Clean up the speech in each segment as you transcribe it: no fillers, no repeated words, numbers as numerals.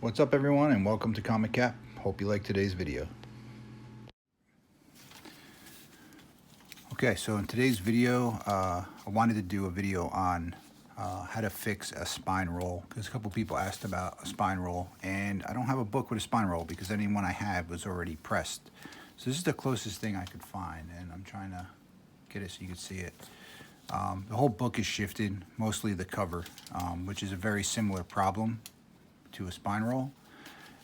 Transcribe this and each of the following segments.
What's up everyone and welcome to Comic Cap. Hope you like today's video. Okay, so in today's video, I wanted to do a video on how to fix a spine roll because a couple people asked about a spine roll and I don't have a book with a spine roll because any one I had was already pressed. So this is the closest thing I could find and I'm trying to get it so you can see it. The whole book is shifted, mostly the cover, which is a very similar problem to a spine roll.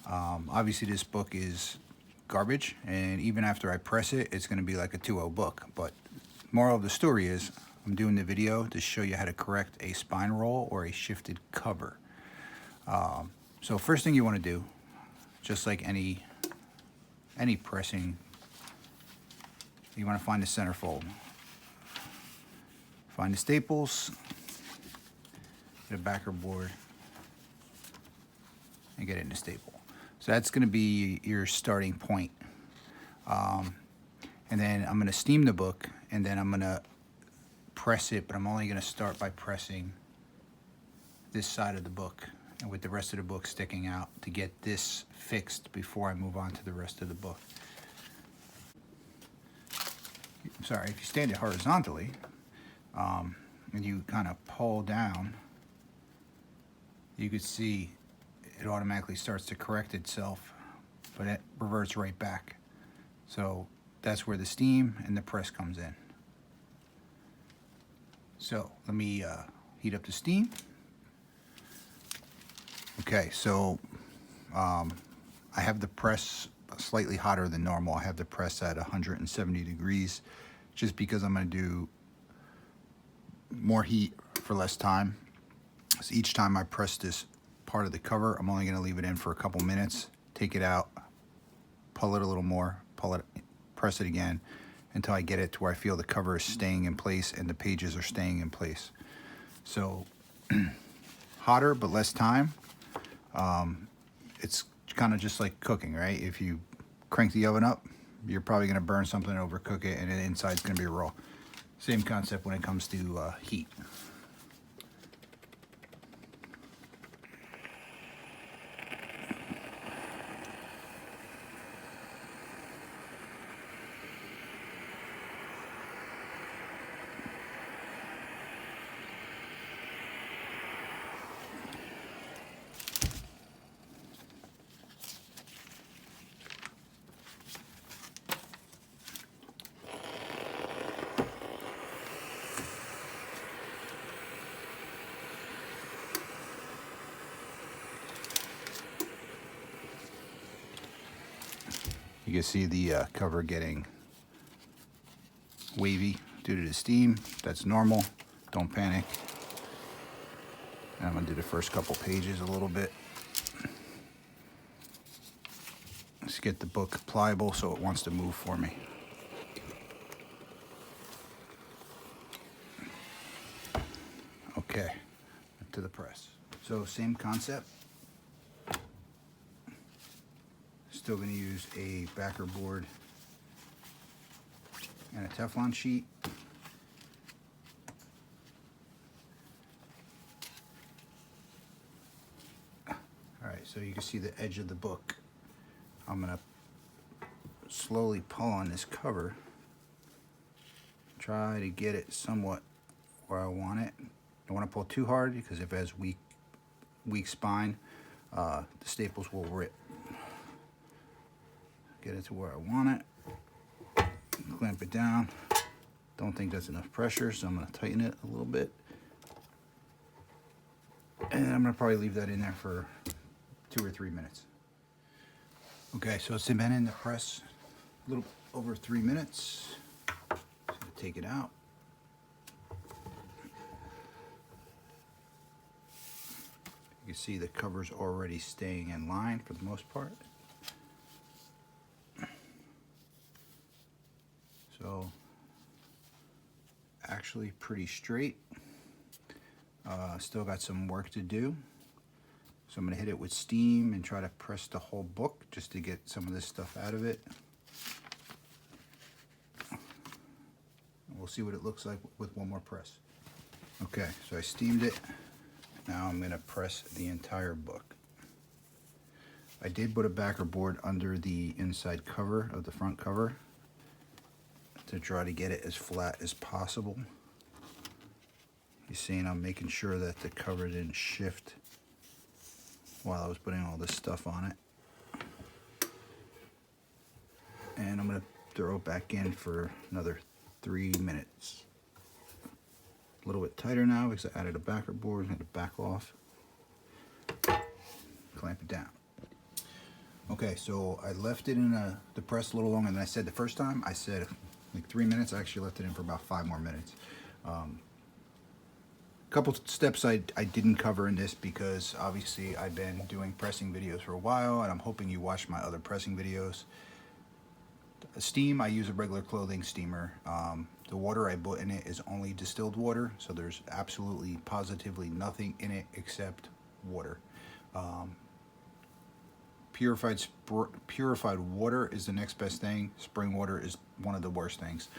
Obviously this book is garbage and even after I press it, it's going to be like a 2.0 book. But moral of the story is I'm doing the video to show you how to correct a spine roll or a shifted cover. So first thing you want to do, just like any pressing, you want to find the center fold. Find the staples, get a backer board, and get it in the staple. So that's going to be your starting point. And then I'm going to steam the book, and then I'm going to press it, but I'm only going to start by pressing this side of the book, and with the rest of the book sticking out to get this fixed before I move on to the rest of the book. Sorry, if you stand it horizontally, and you kind of pull down, you could see it automatically starts to correct itself, but it reverts right back. So that's where the steam and the press comes in. So let me heat up the steam. Okay, so I have the press slightly hotter than normal. I have the press at 170 degrees just because I'm going to do more heat for less time. So each time I press this part of the cover, I'm only going to leave it in for a couple minutes, take it out, pull it a little more, pull it, press it again until I get it to where I feel the cover is staying in place and the pages are staying in place. So hotter but less time. It's kind of just like cooking, right? If you crank the oven up, you're probably going to burn something, overcook it, and the inside's going to be raw. Same concept when it comes to heat. You can see the cover getting wavy due to the steam. That's normal. Don't panic. And I'm going to do the first couple pages a little bit. Let's get the book pliable so it wants to move for me. Okay, to the press. So same concept. Still going to use a backer board and a Teflon sheet. Alright, so you can see the edge of the book. I'm going to slowly pull on this cover. Try to get it somewhat where I want it. Don't want to pull too hard because if it has weak spine, the staples will rip. Get it to where I want it. Clamp it down. Don't think that's enough pressure, so I'm going to tighten it a little bit. And I'm going to probably leave that in there for 2 or 3 minutes. Okay, so it's been in the press a little over 3 minutes. So take it out. You can see the cover's already staying in line for the most part. So actually pretty straight. Still got some work to do. So I'm going to hit it with steam and try to press the whole book just to get some of this stuff out of it. We'll see what it looks like with one more press. Okay, so I steamed it. Now I'm going to press the entire book. I did put a backer board under the inside cover of the front cover to try to get it as flat as possible. You're seeing I'm making sure that the cover didn't shift while I was putting all this stuff on it. And I'm going to throw it back in for another 3 minutes. A little bit tighter now because I added a backer board. I had to back off. Clamp it down. Okay, so I left it in the press a little longer than I said the first time. I said like 3 minutes. I actually left it in for about 5 more minutes. Couple steps I didn't cover in this because obviously I've been doing pressing videos for a while, and I'm hoping you watch my other pressing videos. Steam, I use a regular clothing steamer. The water I put in it is only distilled water, so there's absolutely positively nothing in it except water. Purified water is the next best thing. Spring water is one of the worst things.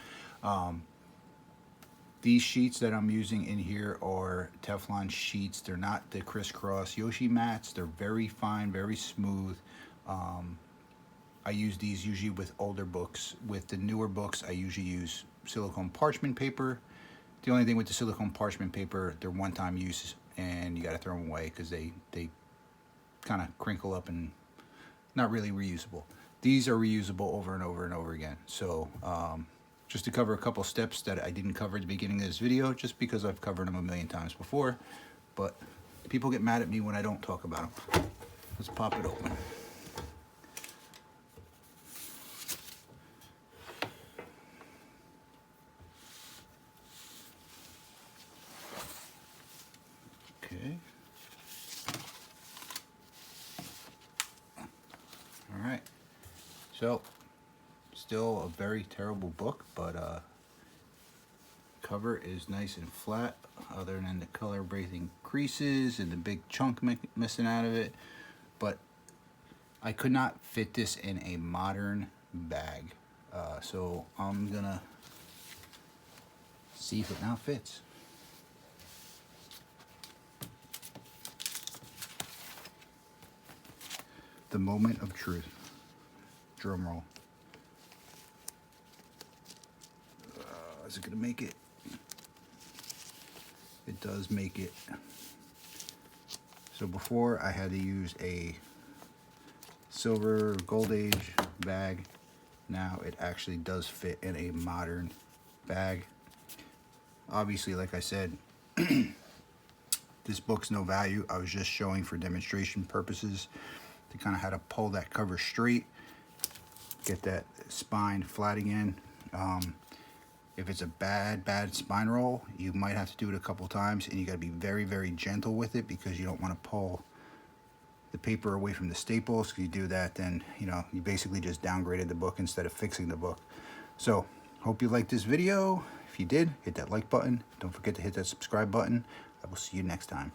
These sheets that I'm using in here are Teflon sheets. They're not the crisscross Yoshi mats. They're very fine, very smooth. I use these usually with older books. With the newer books, I usually use silicone parchment paper. The only thing with the silicone parchment paper, they're one-time use, and you got to throw them away because they kind of crinkle up and not really reusable. These are reusable over and over and over again. So just to cover a couple steps that I didn't cover at the beginning of this video, just because I've covered them a million times before, but people get mad at me when I don't talk about them. Let's pop it open. Okay. All right. So, still a very terrible book, but cover is nice and flat, other than the color breaking creases and the big chunk missing out of it. But I could not fit this in a modern bag, so I'm gonna see if it now fits. The moment of truth. Drum roll. Is it gonna make it? It does make it. So before I had to use a silver gold age bag. Now it actually does fit in a modern bag. Obviously, like I said, this book's no value. I was just showing for demonstration purposes to kind of how to pull that cover straight, get that spine flat again. If it's a bad spine roll, you might have to do it a couple times, and you got to be very, very gentle with it because you don't want to pull the paper away from the staples. If you do that, then you basically just downgraded the book instead of fixing the book. So hope you liked this video. If you did, hit that like button. Don't forget to hit that subscribe button. I will see you next time.